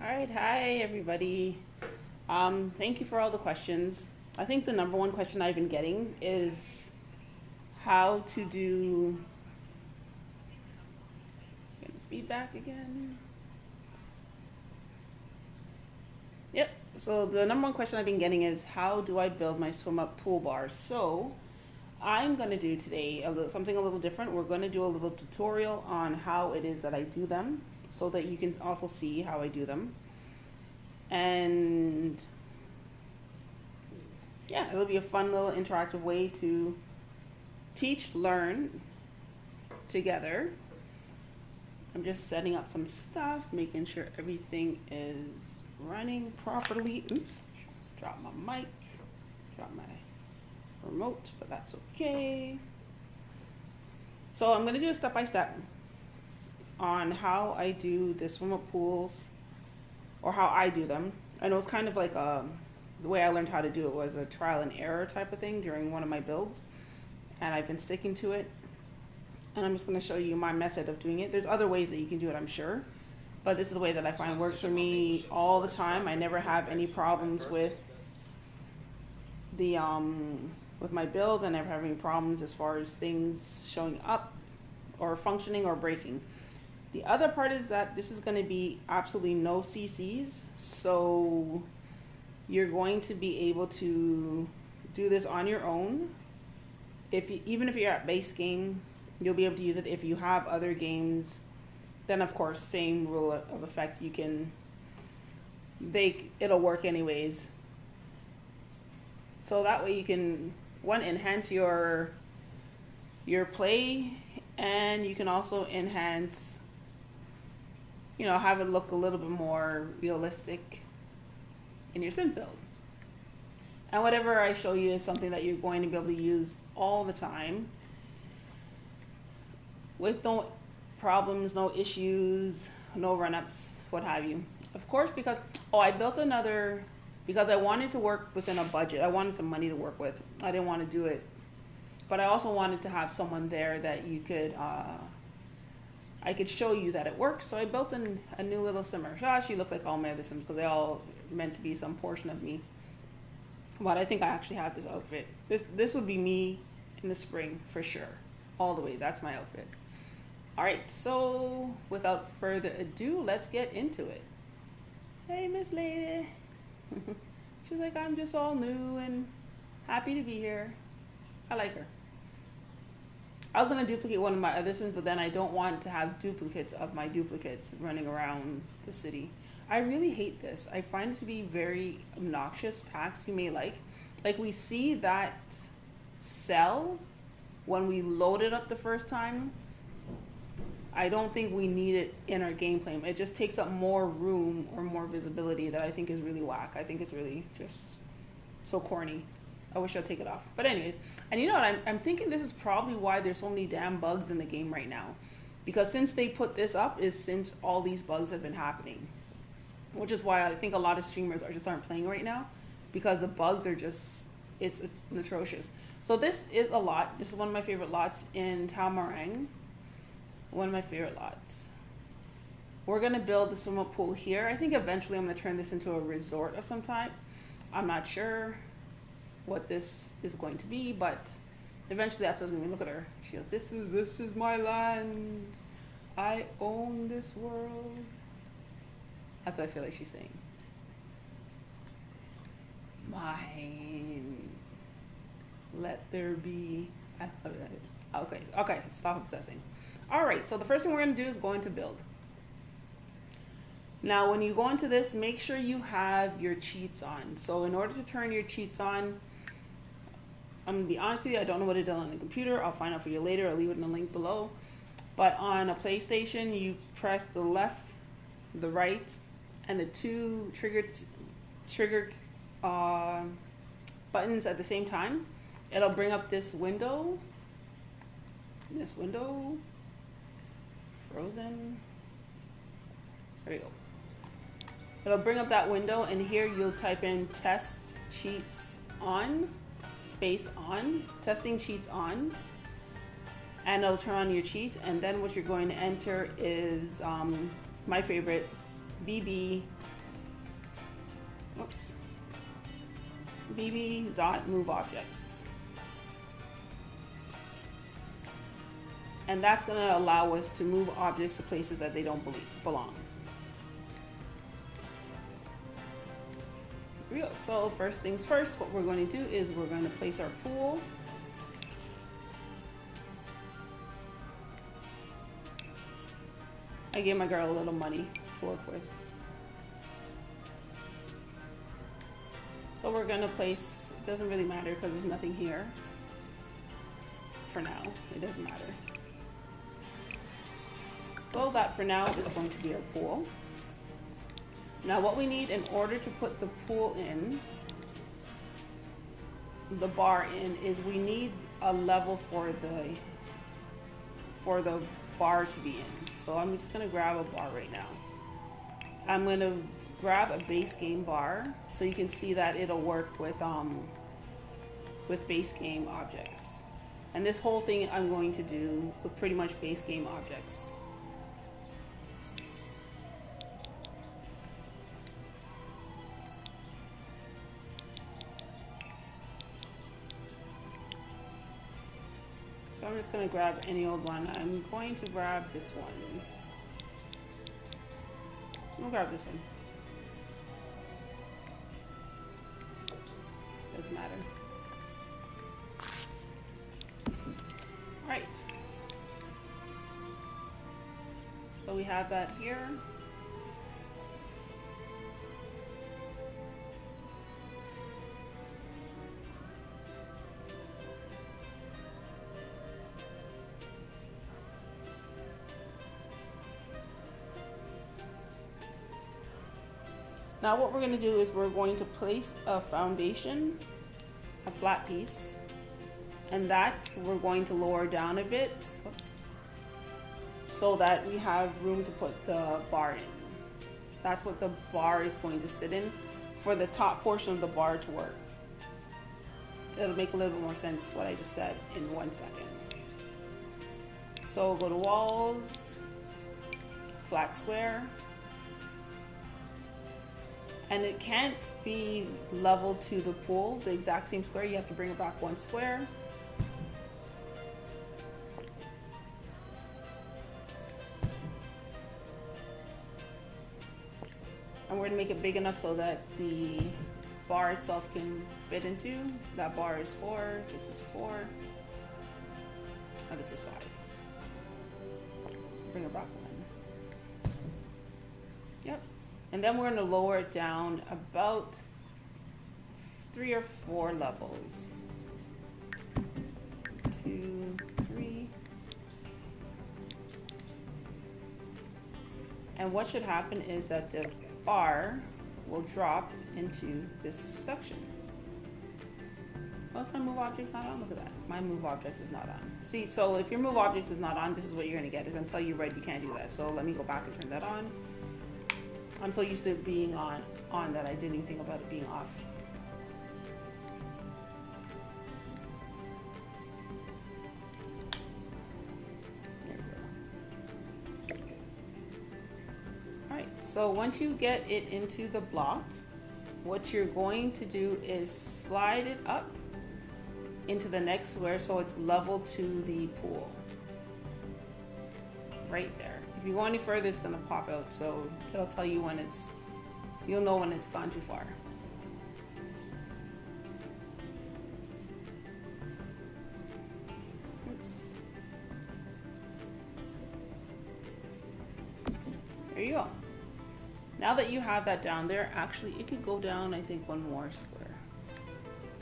All right, hi everybody. Thank you for all the questions. I think the number one question I've been getting is how to do feedback again. Yep. So the number one question I've been getting is how do I build my swim up pool bars? So I'm gonna do today something a little different. We're gonna do a little tutorial on how it is that I do them, so that you can also see how I do them. And yeah, it'll be a fun little interactive way to teach, learn together. I'm just setting up some stuff, making sure everything is running properly. Oops, drop my mic, drop my remote, but that's okay. So I'm gonna do a step-by-step on how I do the swim-up pools, or how I do them. I know it's kind of like the way I learned how to do it was a trial and error type of thing during one of my builds, and I've been sticking to it. And I'm just going to show you my method of doing it. There's other ways that you can do it, I'm sure, but this is the way that I find works for me all the time. I never have any problems with the with my builds. I never have any problems as far as things showing up or functioning or breaking. The other part is that this is going to be absolutely no CCs, so you're going to be able to do this on your own. Even if you're at base game, you'll be able to use it. If you have other games, then of course, same rule of effect. It'll work anyways. So that way you can enhance your play, and you can also enhance, have it look a little bit more realistic in your sim build. And whatever I show you is something that you're going to be able to use all the time with no problems, no issues, no run-ups, what have you. Of course, because I built another, because I wanted to work within a budget. I wanted some money to work with. I didn't want to do it, but I also wanted to have someone there that I could show you that it works. So I built a new little simmer. She looks like all my other sims because they all meant to be some portion of me. But I think I actually have this outfit. This would be me in the spring for sure, all the way. That's my outfit. All right, so without further ado, let's get into it. Hey, Miss Lady. She's like, I'm just all new and happy to be here. I like her. I was gonna duplicate one of my other sims, but then I don't want to have duplicates of my duplicates running around the city. I really hate this. I find it to be very obnoxious. Packs you may like we see that cell when we load it up the first time. I don't think we need it in our gameplay. It just takes up more room or more visibility that I think is really whack. I think it's really just so corny. I wish I'd take it off. But anyways, and you know what? I'm thinking this is probably why there's so many damn bugs in the game right now. Because since they put this up is since all these bugs have been happening. Which is why I think a lot of streamers aren't playing right now. Because the bugs are just, it's atrocious. So this is a lot. This is one of my favorite lots in Tamarang. One of my favorite lots. We're going to build the swim up pool here. I think eventually I'm going to turn this into a resort of some type. I'm not sure what this is going to be, but eventually that's what's going to be. Look at her. She goes, this is my land. I own this world. That's what I feel like she's saying. Mine. Let there be. Okay, stop obsessing. All right, so the first thing we're going to do is go into build. Now, when you go into this, make sure you have your cheats on. So in order to turn your cheats on, I'm going to be honest with you, I don't know what it does on the computer. I'll find out for you later. I'll leave it in the link below. But on a PlayStation, you press the left, the right, and the two trigger buttons at the same time. It'll bring up this window. Frozen. There we go. It'll bring up that window, and here you'll type in test cheats on, space on, testing cheats on, and it'll turn on your cheats. And then what you're going to enter is my favorite, BB Oops. bb.moveObjects. And that's going to allow us to move objects to places that they don't belong. Here we go. So first things first, what we're going to do is we're going to place our pool. I gave my girl a little money to work with. So we're going to place, it doesn't really matter because there's nothing here. For now, it doesn't matter. So that for now is going to be our pool. Now what we need in order to put the pool in, the bar in, is we need a level for the bar to be in. So I'm just gonna grab a bar right now. I'm gonna grab a base game bar so you can see that it'll work with base game objects. And this whole thing I'm going to do with pretty much base game objects. So I'm just going to grab any old one. I'm going to grab this one. We'll grab this one. Doesn't matter. Alright. So we have that here. Now what we're going to do is we're going to place a foundation, a flat piece, and that we're going to lower down a bit, whoops, so that we have room to put the bar in. That's what the bar is going to sit in for the top portion of the bar to work. It'll make a little bit more sense what I just said in 1 second. So we'll go to walls, flat square. And it can't be level to the pool, the exact same square. You have to bring it back 1 square. And we're gonna make it big enough so that the bar itself can fit into. That bar is 4, this is 4, and this is 5. Bring it back 1. Yep. And then we're going to lower it down about 3 or 4 levels. 2, 3. And what should happen is that the bar will drop into this section. Oh, is my move objects not on? Look at that. My move objects is not on. See, so if your move objects is not on, this is what you're going to get. It's until you're ready, you can't do that. So let me go back and turn that on. I'm so used to it being on that I didn't even think about it being off. There we go. Alright, so once you get it into the block, what you're going to do is slide it up into the next square so it's level to the pool. Right there. If you go any further, it's going to pop out, so it'll tell you when you'll know when it's gone too far. Oops. There you go. Now that you have that down there, actually it could go down, I think, 1 more square.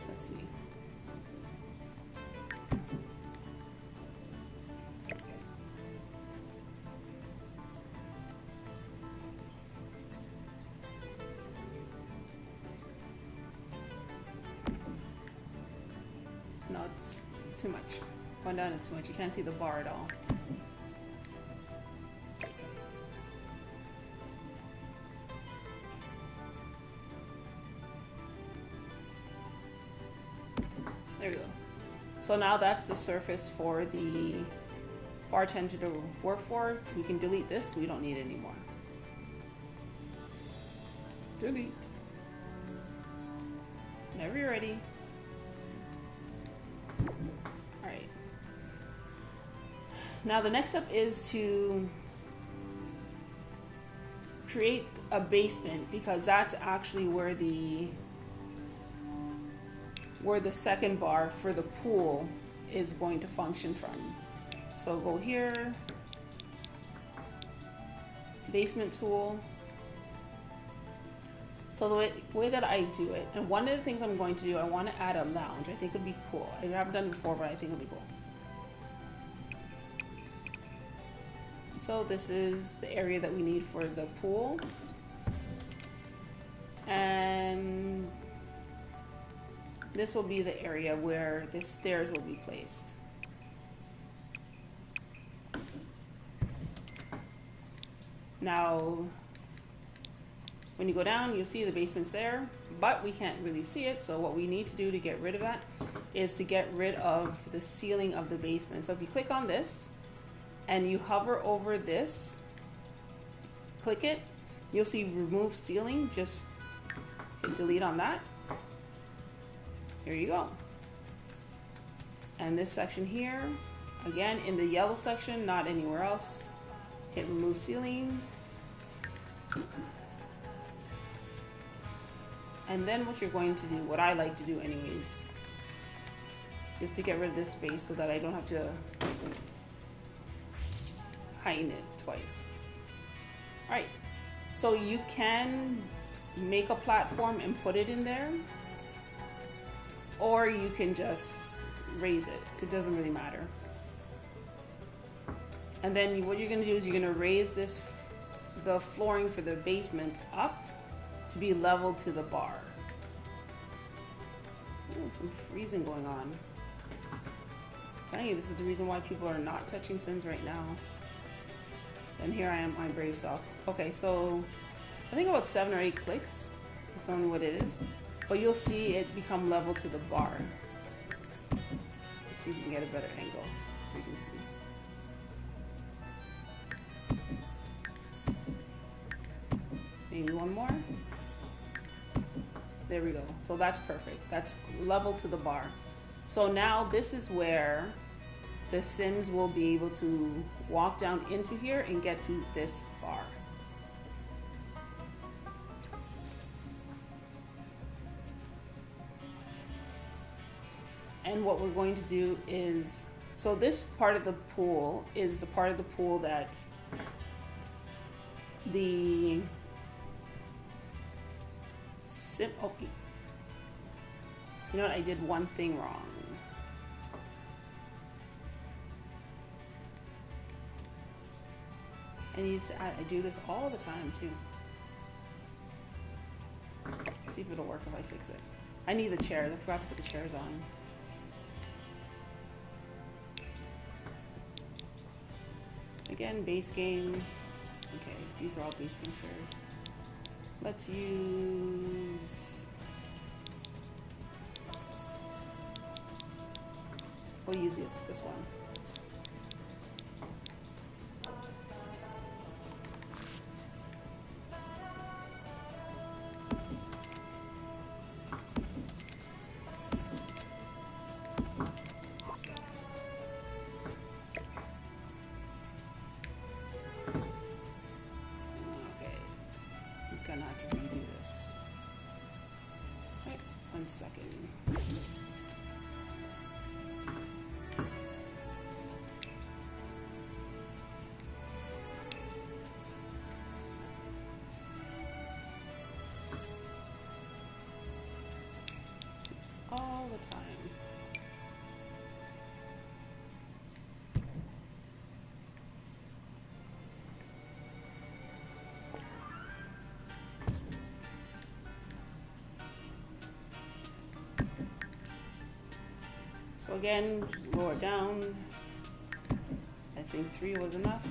Let's see. No, it's too much. One down is too much. You can't see the bar at all. There we go. So now that's the surface for the bartender to work for. We can delete this. We don't need it anymore. Delete. Whenever you're ready. Alright. Now the next step is to create a basement, because that's actually where the second bar for the pool is going to function from. So go here, basement tool. So the way that I do it, and one of the things I'm going to do, I want to add a lounge. I think it'd be cool. I haven't done it before, but I think it'd be cool. So this is the area that we need for the pool. And this will be the area where the stairs will be placed. Now, when you go down, you'll see the basement's there, but we can't really see it. So what we need to do to get rid of that is to get rid of the ceiling of the basement. So if you click on this and you hover over this, click it, you'll see remove ceiling. Just hit delete on that. Here you go. And this section here, again, in the yellow section, not anywhere else, hit remove ceiling. And then what you're going to do, what I like to do anyways, is to get rid of this space so that I don't have to heighten it twice. All right, so you can make a platform and put it in there, or you can just raise it. It doesn't really matter. And then what you're gonna do is you're gonna raise the flooring for the basement up to be level to the bar. Oh, some freezing going on. I'm telling you, this is the reason why people are not touching Sims right now. And here I am, my brave self. Okay, so I think about 7 or 8 clicks. That's only what it is. But you'll see it become level to the bar. Let's see if we can get a better angle so you can see. Maybe one more. There we go. So that's perfect. That's level to the bar. So now this is where the Sims will be able to walk down into here and get to this bar. And what we're going to do is, so this part of the pool is the part of the pool that the Sim, oh, you know what, I did one thing wrong. And I do this all the time too. See if it'll work if I fix it. I need the chairs. I forgot to put the chairs on. Again, base game. Okay, these are all base game chairs. Let's use... We'll use this one. All the time. So again, lower down. I think 3 was enough.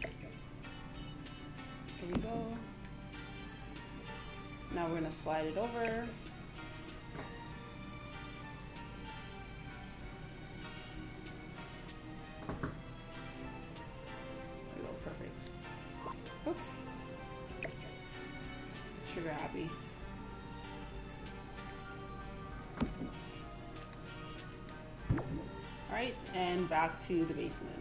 Here we go. Now we're going to slide it over. There we go, perfect. Oops. Sugar trigger happy. Alright, and back to the basement.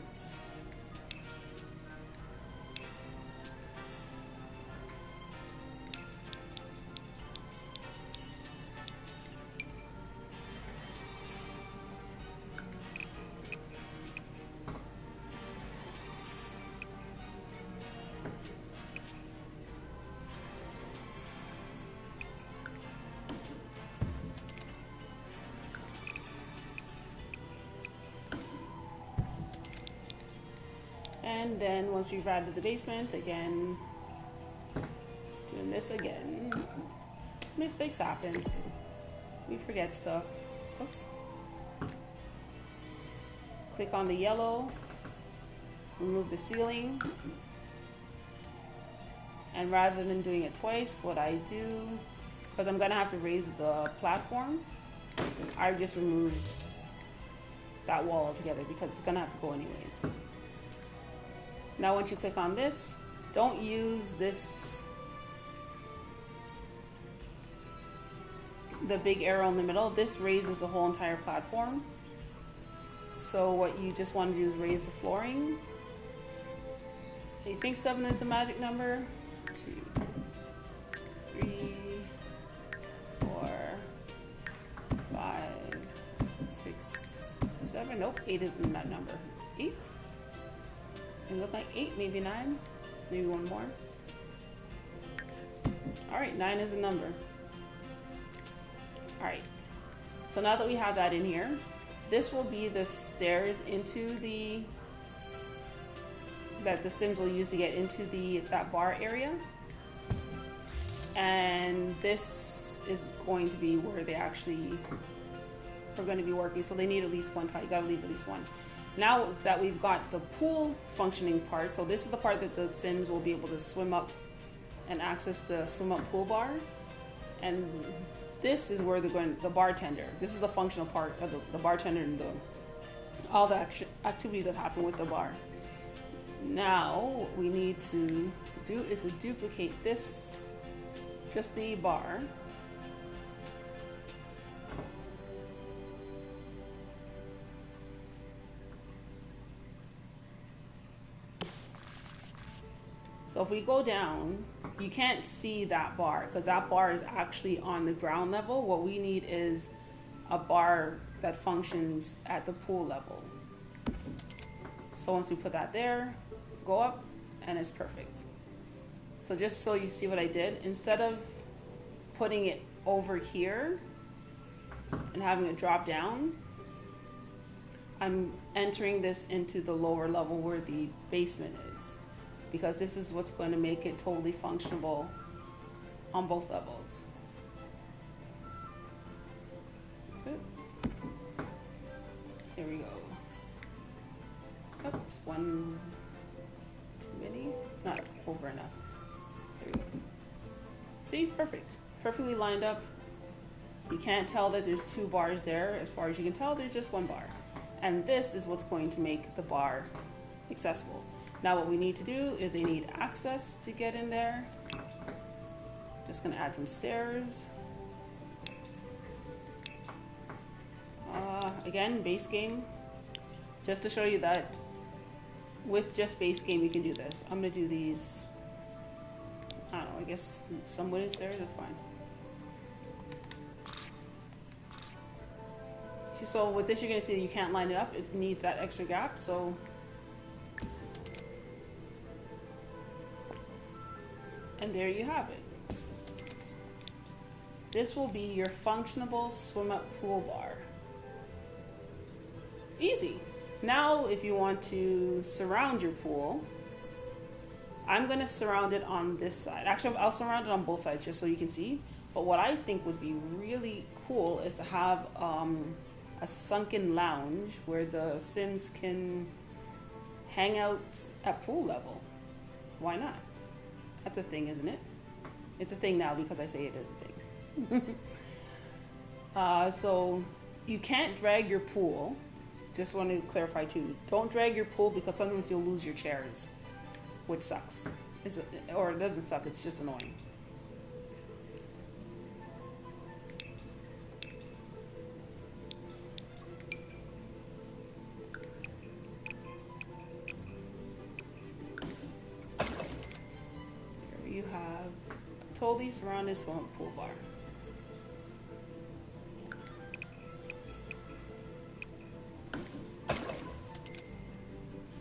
And then once we've added the basement, again, doing this again. Mistakes happen. We forget stuff. Oops. Click on the yellow, remove the ceiling. And rather than doing it twice, what I do, because I'm gonna have to raise the platform, I just remove that wall altogether because it's gonna have to go anyways. Now once you click on this, don't use this, the big arrow in the middle. This raises the whole entire platform. So what you just want to do is raise the flooring. I think 7 is the magic number. 2, 3, 4, 5, 6, 7. Nope, 8 is the number. 8. It look like 8, maybe 9, maybe one more. All right, 9 is the number. All right, so now that we have that in here, this will be the stairs into the, that the Sims will use to get into that bar area. And this is going to be where they actually are going to be working. So they need at least one tile. You got to leave at least one. Now that we've got the pool functioning part, so this is the part that the Sims will be able to swim up and access the swim up pool bar. And this is where they're going, the bartender. This is the functional part of the bartender and all the activities that happen with the bar. Now what we need to do is to duplicate this, just the bar. So if we go down, you can't see that bar because that bar is actually on the ground level. What we need is a bar that functions at the pool level. So once we put that there, go up and it's perfect. So just so you see what I did, instead of putting it over here and having it drop down, I'm entering this into the lower level where the basement is, because this is what's going to make it totally functionable on both levels. Good. Here we go. Oh, it's one too many. It's not over enough. There we go. See, perfect. Perfectly lined up. You can't tell that there's 2 bars there. As far as you can tell, there's just 1 bar. And this is what's going to make the bar accessible. Now what we need to do is they need access to get in there. Just gonna add some stairs. Again, base game. Just to show you that with just base game you can do this. I'm gonna do these, I don't know, I guess some wooden stairs, that's fine. So with this you're gonna see you can't line it up. It needs that extra gap, so and there you have it. This will be your functionable swim up pool bar. Easy. Now if you want to surround your pool, I'm going to surround it on this side. Actually, I'll surround it on both sides just so you can see. But what I think would be really cool is to have a sunken lounge where the Sims can hang out at pool level. Why not? That's a thing, isn't it? It's a thing now because I say it is a thing. So you can't drag your pool. Just want to clarify too. Don't drag your pool because sometimes you'll lose your chairs, which sucks. Or it doesn't suck, it's just annoying. totally surround this swimming pool bar.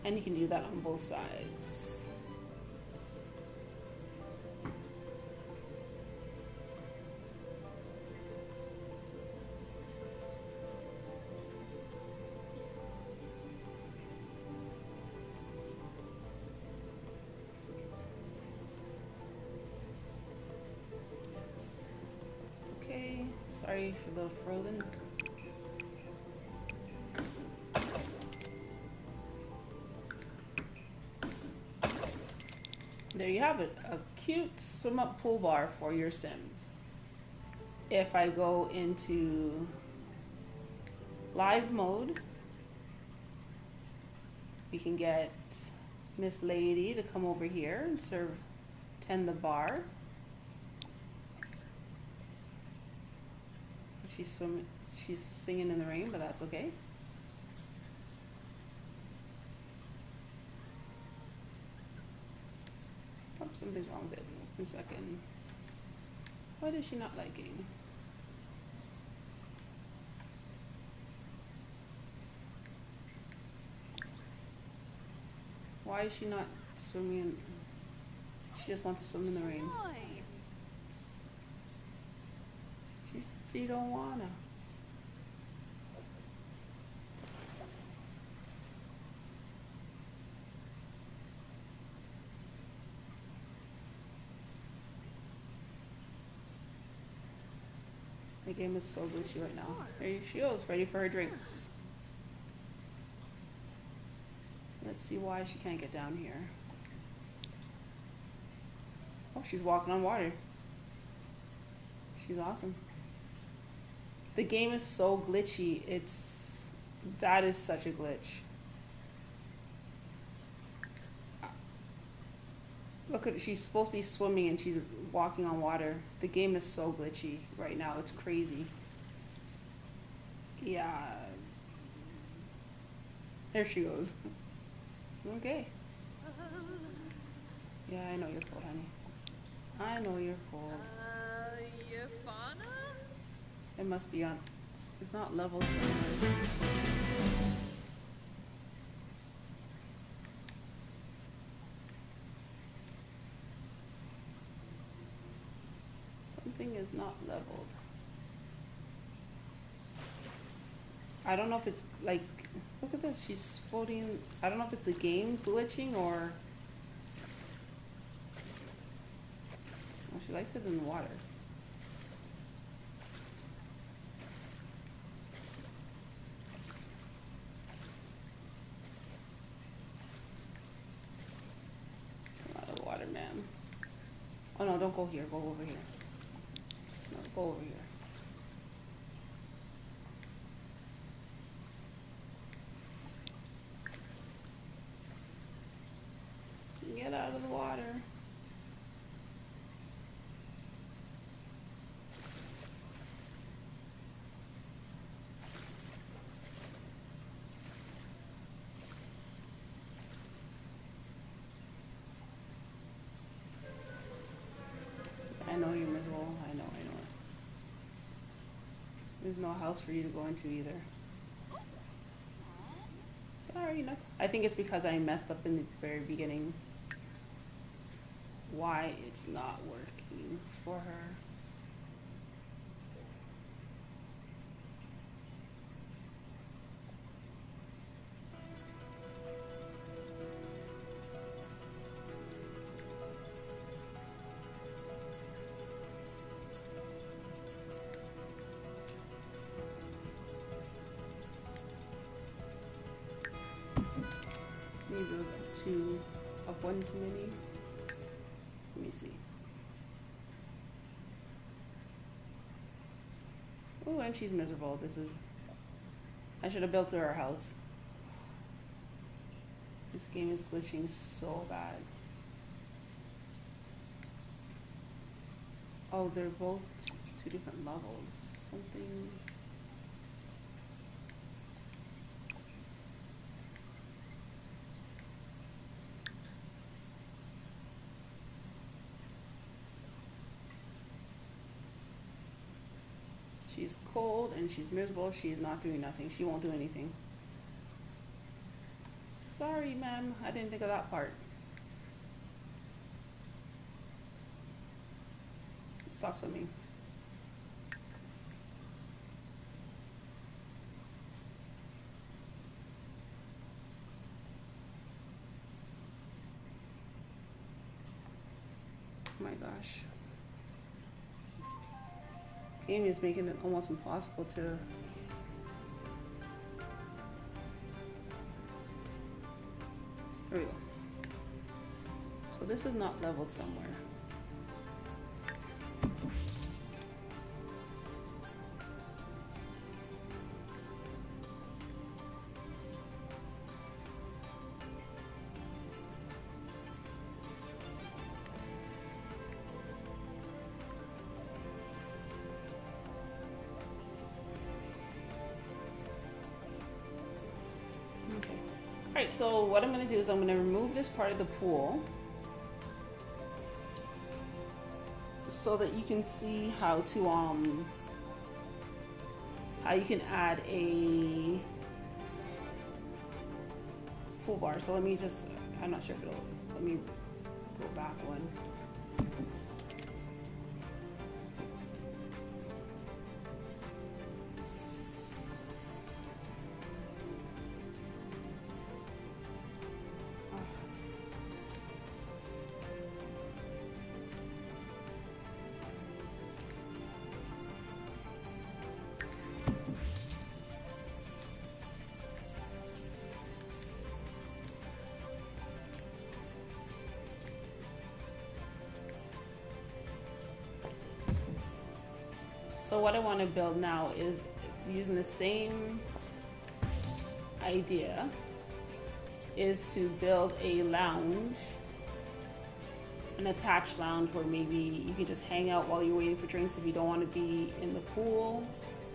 And you can do that on both sides. Okay, sorry if you're a little frozen. There you have it, a cute swim up pool bar for your Sims. If I go into live mode, we can get Miss Lady to come over here and tend the bar. She's singing in the rain, but that's okay. Oh, something's wrong with it. 1 second. What is she not liking? Why is she not swimming? She just wants to swim in the rain. She says you don't wanna. The game is so glitchy right now. There she goes, ready for her drinks. Let's see why she can't get down here. Oh, she's walking on water. She's awesome. The game is so glitchy. That is such a glitch. Look at, she's supposed to be swimming and she's walking on water. The game is so glitchy right now. It's crazy. Yeah. There she goes. Okay. Yeah, I know you're cold, honey. I know you're cold. It must be on. It's not leveled somewhere. Something is not leveled. I don't know if it's like, look at this, she's floating. I don't know if it's a game glitching or. Oh, she likes it in the water. Come out of the water, ma'am. Oh no, don't go here, go over here. No, go over here. Get out of the water. I know you're miserable. I know it. There's no house for you to go into either. Sorry, nuts. I think it's because I messed up in the very beginning. Why it's not working for her. Maybe it was up one too many. Let me see. Oh, and she's miserable. I should have built her a house. This game is glitching so bad. Oh, they're both 2 different levels. Something. she's cold and she's miserable. She's not doing nothing. She won't do anything. Sorry, ma'am. I didn't think of that part. Stop swimming. Oh my gosh. This game is making it almost impossible to... There we go. So this is not leveled somewhere. Alright, so what I'm going to do is I'm going to remove this part of the pool so that you can see how you can add a pool bar. So let me just, I'm not sure if it'll, let me go back one. So what I want to build now is using the same idea, is to build a lounge, an attached lounge where maybe you can just hang out while you're waiting for drinks. If you don't want to be in the pool,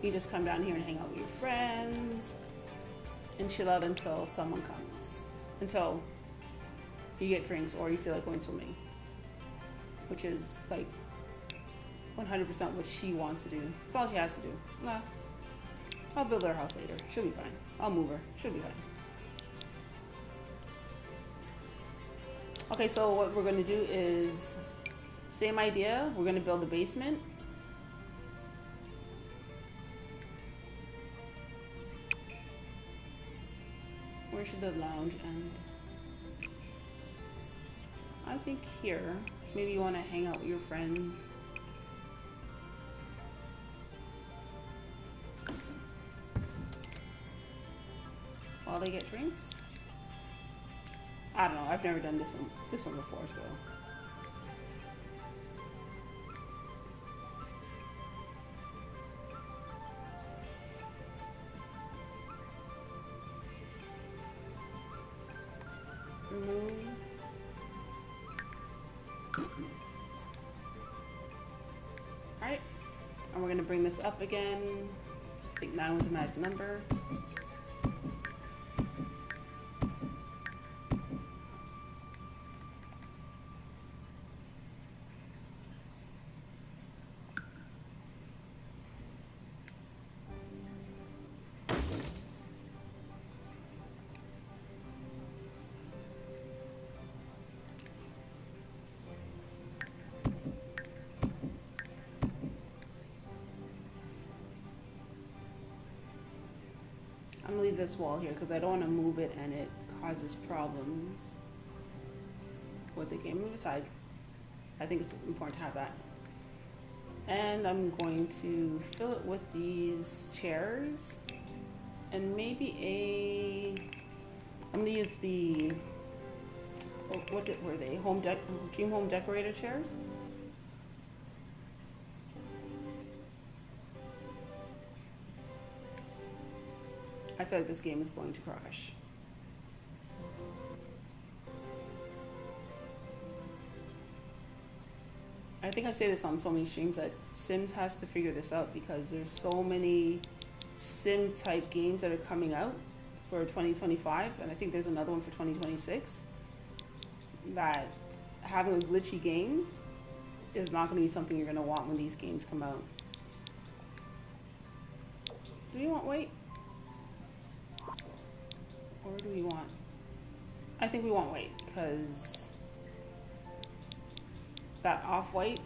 you just come down here and hang out with your friends and chill out until someone comes, until you get drinks or you feel like going swimming, which is like 100% what she wants to do. That's all she has to do. Nah, I'll build her house later. She'll be fine. I'll move her. She'll be fine. Okay, so what we're going to do is same idea. We're going to build a basement. Where should the lounge end? I think here. Maybe you want to hang out with your friends. While they get drinks? I don't know. I've never done this one before, so. Remove. Alright. And we're going to bring this up again. I think 9 was the magic number. I'm gonna leave this wall here because I don't want to move it and it causes problems with the game. Besides, I think it's important to have that. And I'm going to fill it with these chairs and maybe I'm gonna use the, were they? Dream Home Decorator chairs? I feel like this game is going to crash. I think I say this on so many streams that Sims has to figure this out because there's so many Sim type games that are coming out for 2025, and I think there's another one for 2026, that having a glitchy game is not going to be something you're going to want when these games come out. Do we want white? Or do we want... I think we want white, because that off-white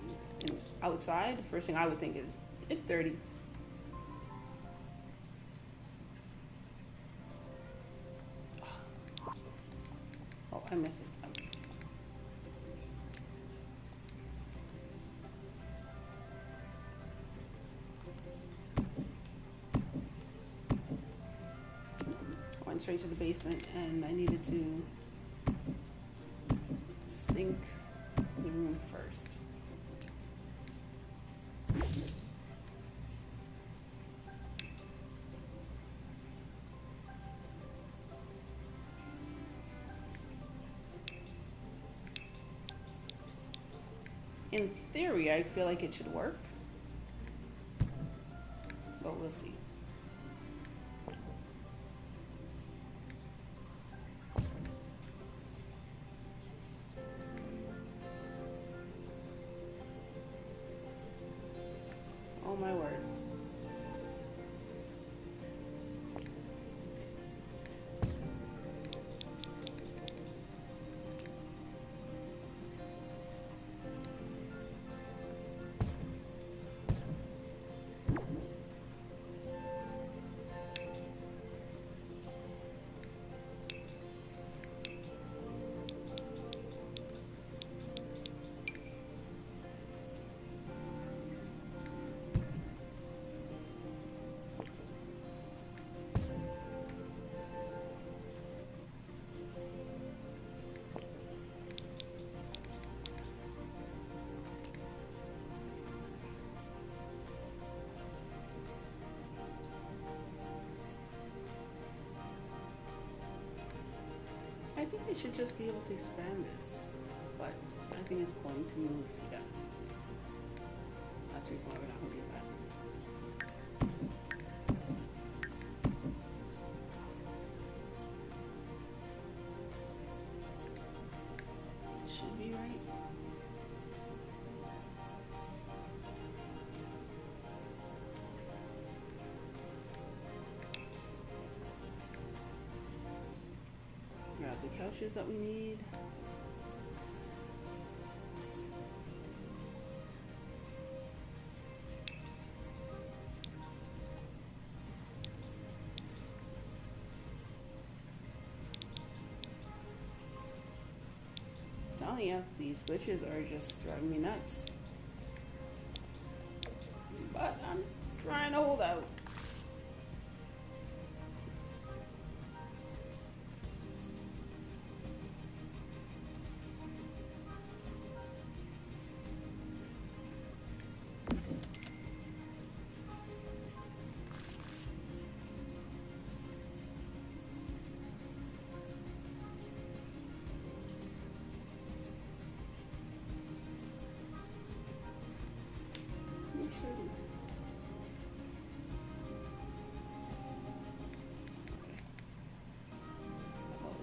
outside, first thing I would think is, it's dirty. Oh, I missed this time. Went straight to the basement, and I needed to sink the room first. In theory, I feel like it should work, but we'll see. Oh my word. I think they should just be able to expand this, but I think it's going to move, yeah. That's the reason why we're not going to do that. Should be right. Grab the couches that we need. Oh yeah, these glitches are just driving me nuts. But I'm trying to hold out.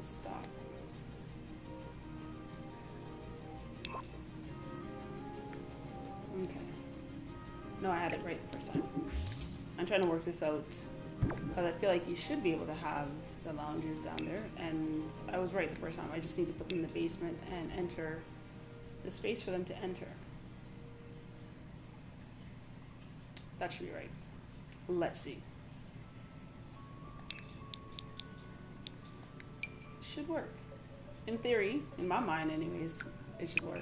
Stop. Okay. No, I had it right the first time. I'm trying to work this out because I feel like you should be able to have the lounges down there, and I was right the first time. I just need to put them in the basement and enter the space for them to enter. That should be right. Let's see. Should work. In theory, in my mind anyways, it should work.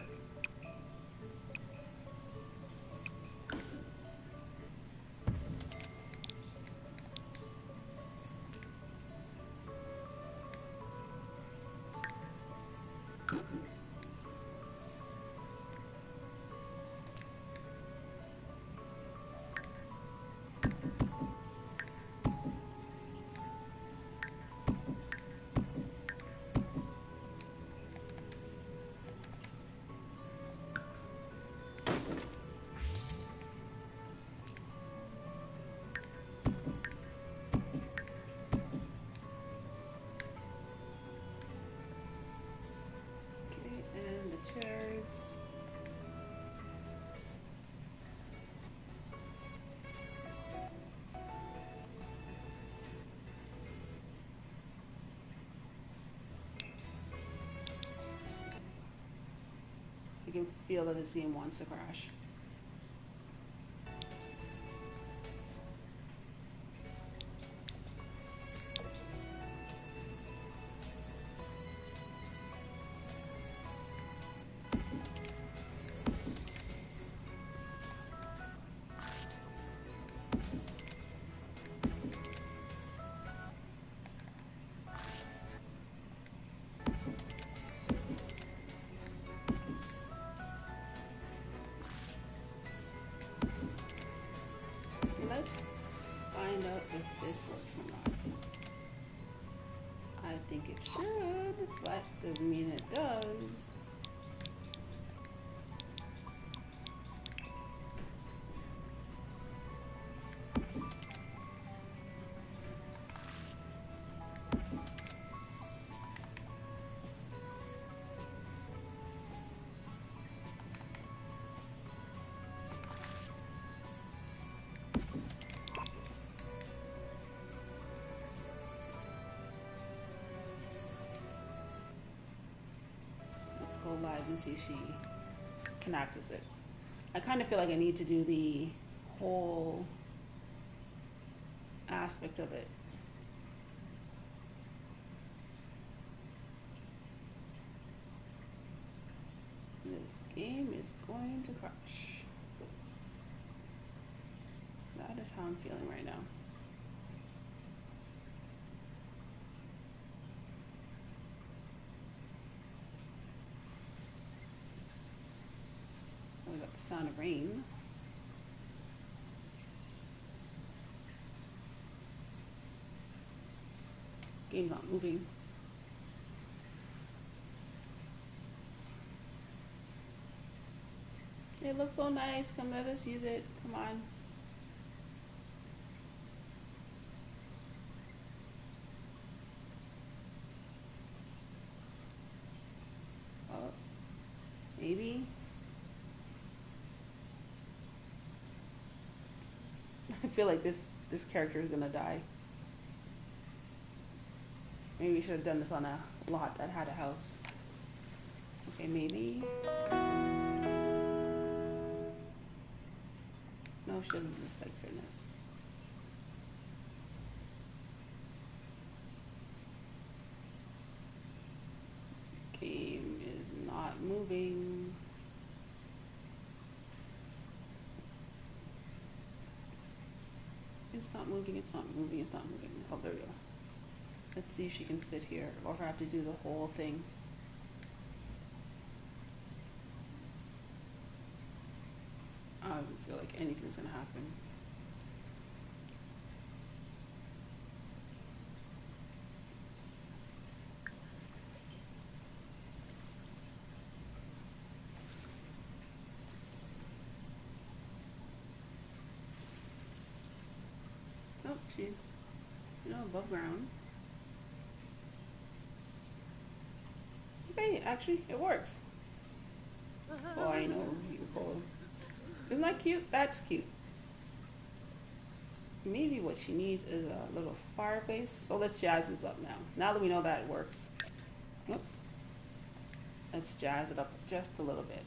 Okay. You can feel that this game wants to crash. Let's find out if this works or not. I think it should, but doesn't mean it does. Let's go live and see if she can access it. I kind of feel like I need to do the whole aspect of it. This game is going to crash. That is how I'm feeling right now. We got the sound of rain. Game's not moving. It looks so nice. Come, let us use it. Come on. Oh, maybe. I feel like this character is gonna die. Maybe we should have done this on a lot that had a house. Okay, maybe. No, she doesn't just like fitness. This game is not moving. It's not moving, it's not moving, it's not moving. Oh, there we go. Let's see if she can sit here or if I have to do the whole thing. I don't feel like anything's gonna happen. Oh, she's, above ground. Okay, actually, it works. Oh, I know, beautiful. Isn't that cute? That's cute. Maybe what she needs is a little fireplace. So let's jazz this up now. Now that we know that it works. Oops. Let's jazz it up just a little bit.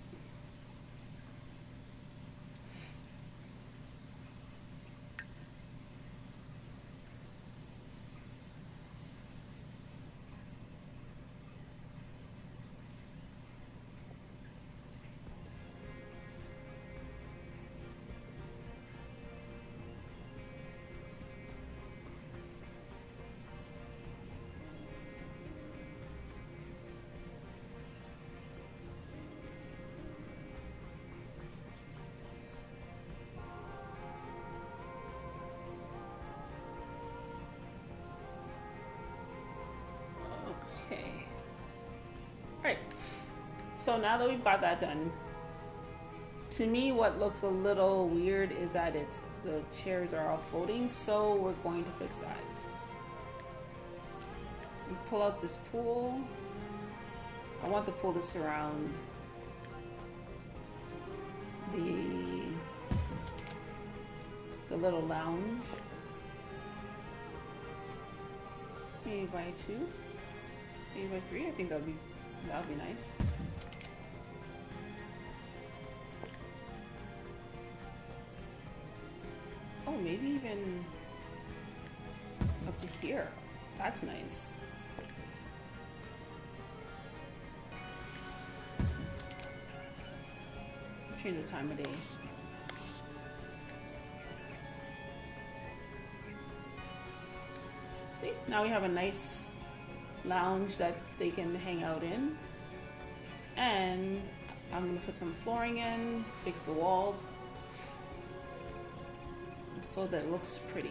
Right. So now that we've got that done, to me what looks a little weird is that the chairs are all floating, so we're going to fix that. We pull out this pool. I want the pool to surround the little lounge. Maybe by 2, maybe by 3. I think that'd be nice. Oh, maybe even up to here. That's nice. Change the time of day. See, now we have a nice lounge that they can hang out in. And I'm gonna put some flooring in, fix the walls, so that it looks pretty.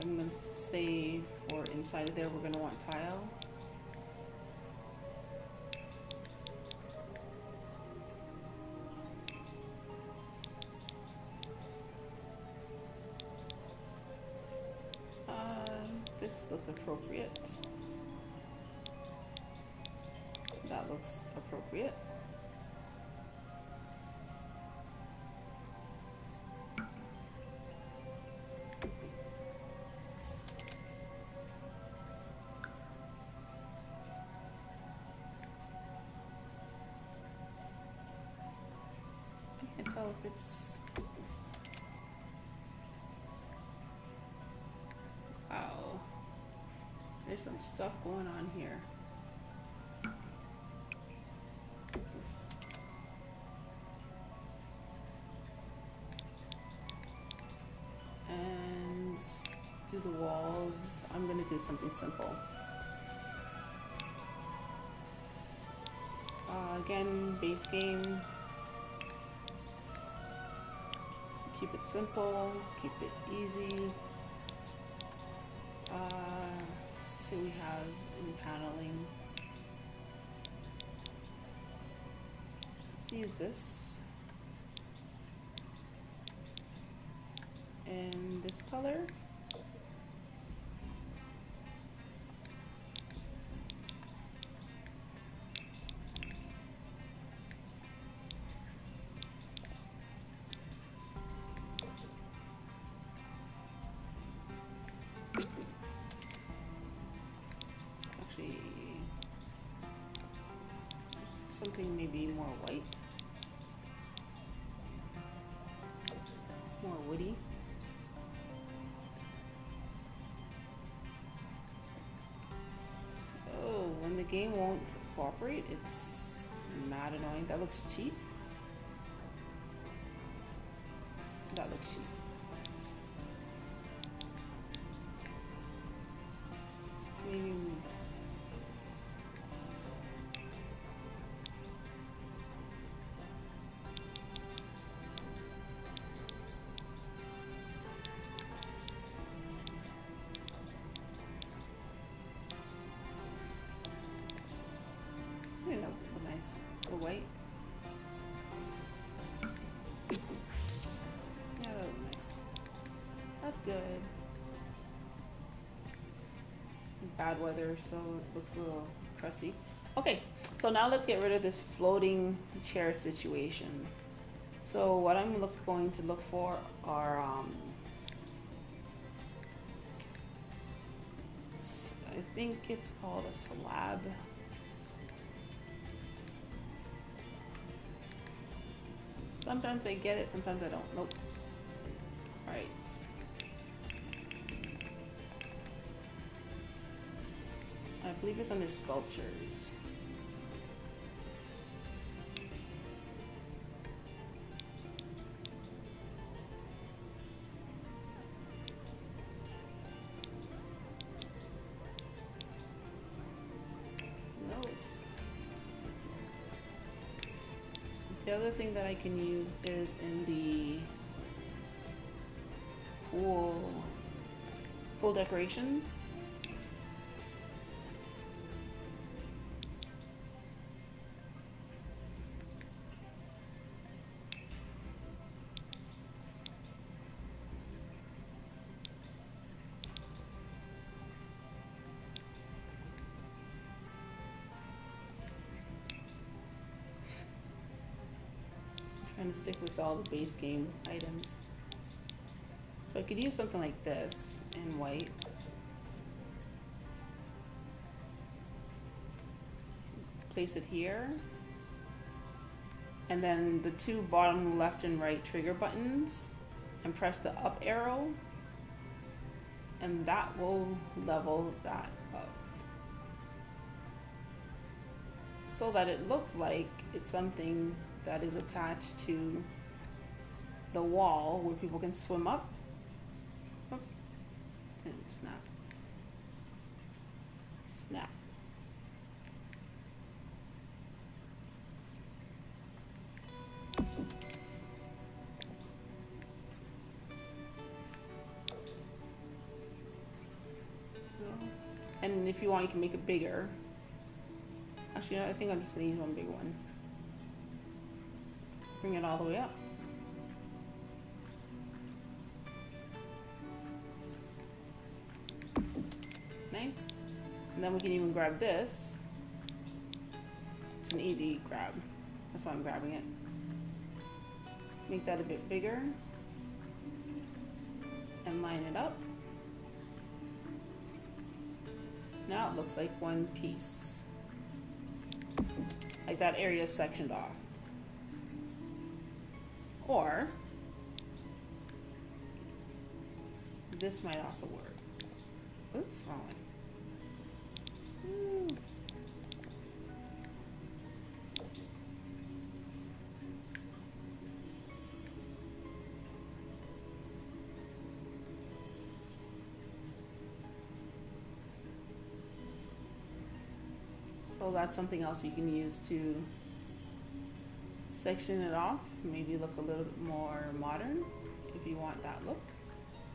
I'm gonna say for inside of there, we're gonna want tile. This looks appropriate. That looks appropriate. I can't tell if it's... Wow. There's some stuff going on here. And do the walls. I'm gonna do something simple. Again, base game. Keep it simple, keep it easy. Let's see what we have in paneling. Let's use this. And this color. Actually, something maybe more white, more woody. Oh, when the game won't cooperate, it's mad annoying. That looks cheap. That looks cheap. Maybe. You know, nice. The white. Yeah, that looks nice. That's good. Bad weather, so it looks a little crusty. Okay, so now let's get rid of this floating chair situation. So what I'm going to look for are I think it's called a slab. Sometimes I get it, sometimes I don't. Nope. All right. I believe it's under sculptures. No. The other thing that I can use is in the pool decorations. Trying to stick with all the base game items. So I could use something like this in white. place it here. And then the two bottom left and right trigger buttons, and press the up arrow, and that will level that up. So that it looks like it's something that is attached to the wall where people can swim up. Oops, didn't snap. Snap. And if you want, you can make it bigger. Actually, I think I'm just gonna use one big one. Bring it all the way up. Nice. And then we can even grab this. It's an easy grab. That's why I'm grabbing it. Make that a bit bigger. And line it up. Now it looks like one piece. Like that area is sectioned off. Or this might also work. Oops, wrong one. So that's something else you can use to section it off, maybe look a little bit more modern if you want that look.